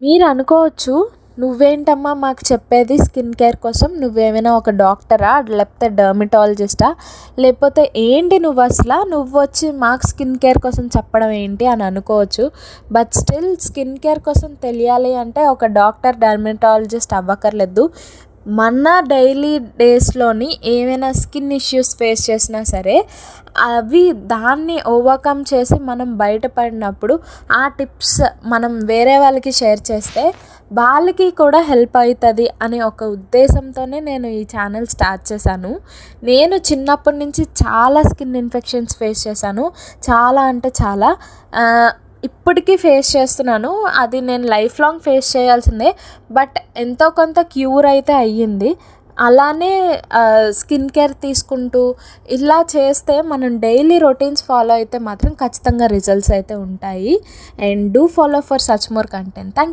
మీరు అనుకోవచ్చు, నువ్వేంటమ్మా మాకు చెప్పేది స్కిన్ కేర్ కోసం, నువ్వేమైనా ఒక డాక్టరా, లేకపోతే డర్మటాలజిస్టా, లేకపోతే ఏంటి నువ్వు అసలు, నువ్వు వచ్చి మాకు స్కిన్ కేర్ కోసం చెప్పడం ఏంటి అని అనుకోవచ్చు. బట్ స్టిల్ స్కిన్ కేర్ కోసం తెలియాలి అంటే ఒక డాక్టర్, డర్మటాలజిస్ట్ అవ్వక్కర్లేదు. మన డైలీ డేస్లోని ఏమైనా స్కిన్ ఇష్యూస్ ఫేస్ చేసినా సరే దాన్ని ఓవర్కమ్ చేసి మనం బయటపడినప్పుడు ఆ టిప్స్ మనం వేరే వాళ్ళకి షేర్ చేస్తే వాళ్ళకి కూడా హెల్ప్ అవుతుంది అనే ఒక ఉద్దేశంతోనే నేను ఈ ఛానల్ స్టార్ట్ చేశాను. నేను చిన్నప్పటి నుంచి చాలా స్కిన్ ఇన్ఫెక్షన్స్ ఫేస్ చేశాను. చాలా అంటే చాలా ఇప్పటికీ ఫేస్ చేస్తున్నాను. అది నేను లైఫ్ లాంగ్ ఫేస్ చేయాల్సిందే. బట్ ఎంతో కొంత క్యూర్ అయితే అయ్యింది. అలానే స్కిన్ కేర్ తీసుకుంటూ ఇలా చేస్తే మనం డైలీ రొటీన్స్ ఫాలో అయితే మాత్రం ఖచ్చితంగా రిజల్ట్స్ అయితే ఉంటాయి. And do follow for such more content.